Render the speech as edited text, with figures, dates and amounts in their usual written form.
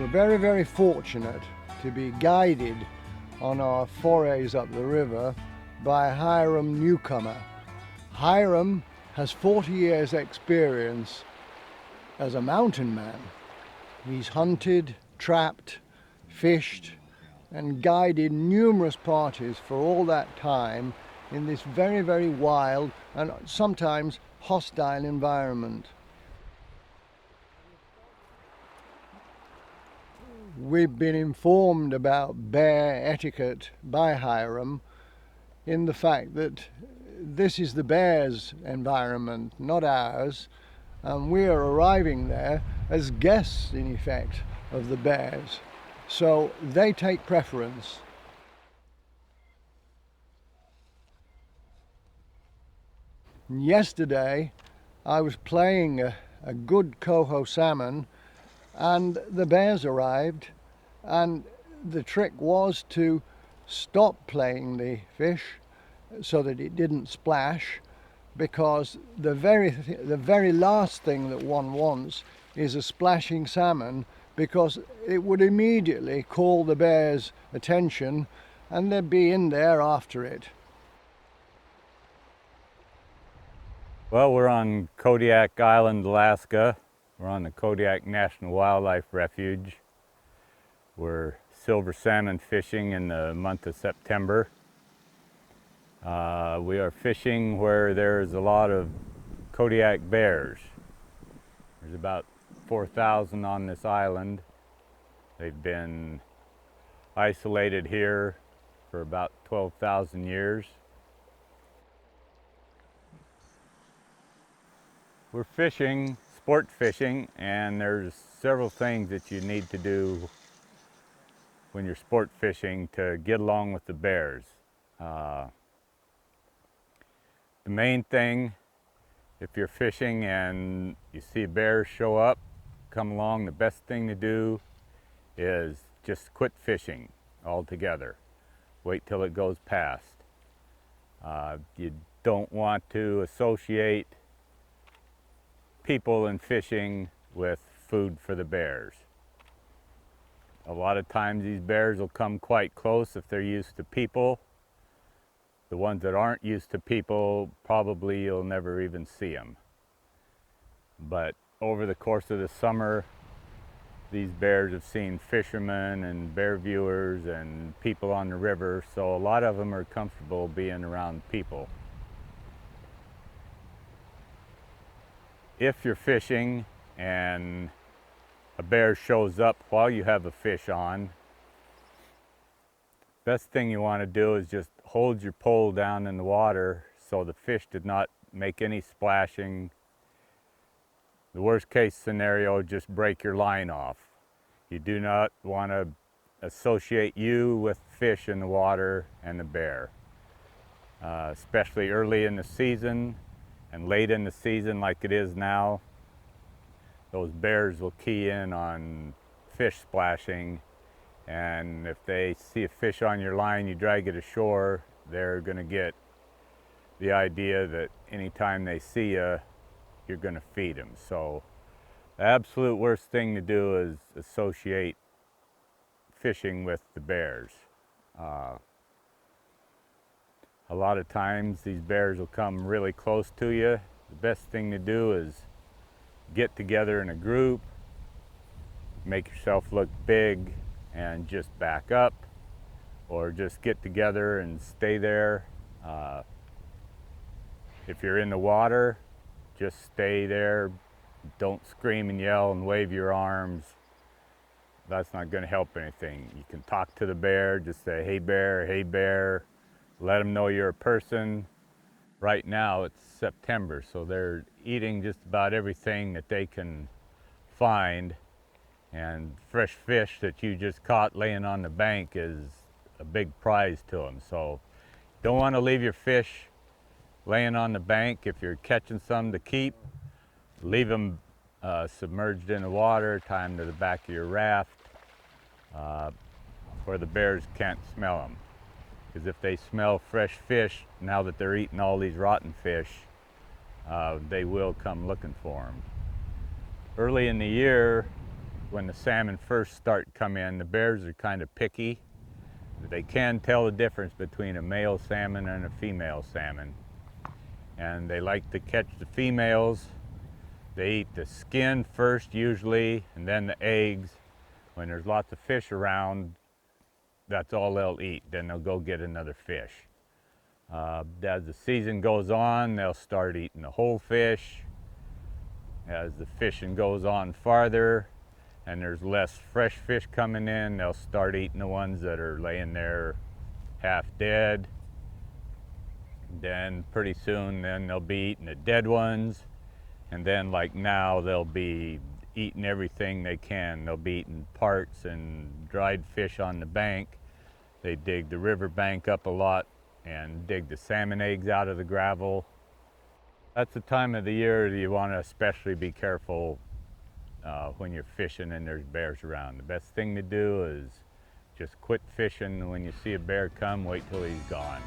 very, very fortunate to be guided on our forays up the river by Hiram Newcomer. Hiram has 40 years experience as a mountain man. He's hunted, trapped, fished, and guided numerous parties for all that time in this very, very wild and sometimes hostile environment. We've been informed about bear etiquette by Hiram in the fact that this is the bears' environment, not ours, and we are arriving there as guests, in effect, of the bears. So they take preference. Yesterday, I was playing a good coho salmon, and the bears arrived, and the trick was to stop playing the fish so that it didn't splash, because the very last thing that one wants is a splashing salmon, because it would immediately call the bears' attention and they'd be in there after it. Well, we're on Kodiak Island, Alaska. We're on the Kodiak National Wildlife Refuge. We're silver salmon fishing in the month of September. We are fishing where there's a lot of Kodiak bears. There's about 4,000 on this island. They've been isolated here for about 12,000 years. We're fishing, sport fishing, and there's several things that you need to do when you're sport fishing to get along with the bears. The main thing, if you're fishing and you see a bear show up, come along, the best thing to do is just quit fishing altogether. Wait till it goes past. You don't want to associate people and fishing with food for the bears. A lot of times these bears will come quite close if they're used to people. The ones that aren't used to people, probably you'll never even see them. But over the course of the summer, these bears have seen fishermen and bear viewers and people on the river, so a lot of them are comfortable being around people. If you're fishing and a bear shows up while you have a fish on, best thing you want to do is just hold your pole down in the water so the fish did not make any splashing. The worst case scenario, just break your line off. You do not want to associate you with fish in the water and the bear. Especially early in the season and late in the season like it is now, those bears will key in on fish splashing, and if they see a fish on your line, you drag it ashore, they're going to get the idea that anytime they see you, you're going to feed them. So the absolute worst thing to do is associate fishing with the bears. A lot of times these bears will come really close to you. The best thing to do is get together in a group, make yourself look big, and just back up, or just get together and stay there. If you're in the water, just stay there. Don't scream and yell and wave your arms. That's not going to help anything. You can talk to the bear, just say, hey bear, let them know you're a person. Right now it's September, so they're eating just about everything that they can find, and fresh fish that you just caught laying on the bank is a big prize to them. So don't want to leave your fish laying on the bank. If you're catching some to keep, leave them submerged in the water, tie them to the back of your raft where the bears can't smell them. Because if they smell fresh fish, now that they're eating all these rotten fish, they will come looking for them. Early in the year, When the salmon first start to come in, the bears are kind of picky. They can tell the difference between a male salmon and a female salmon. And they like to catch the females. They eat the skin first usually, and then the eggs. When there's lots of fish around, that's all they'll eat. Then they'll go get another fish. As the season goes on, they'll start eating the whole fish. As the fishing goes on farther and there's less fresh fish coming in, they'll start eating the ones that are laying there half dead. Then pretty soon they'll be eating the dead ones. And then like now, they'll be eating everything they can. They'll be eating parts and dried fish on the bank. They dig the river bank up a lot and dig the salmon eggs out of the gravel. That's the time of the year that you want to especially be careful when you're fishing and there's bears around. The best thing to do is just quit fishing. When you see a bear come, wait till he's gone.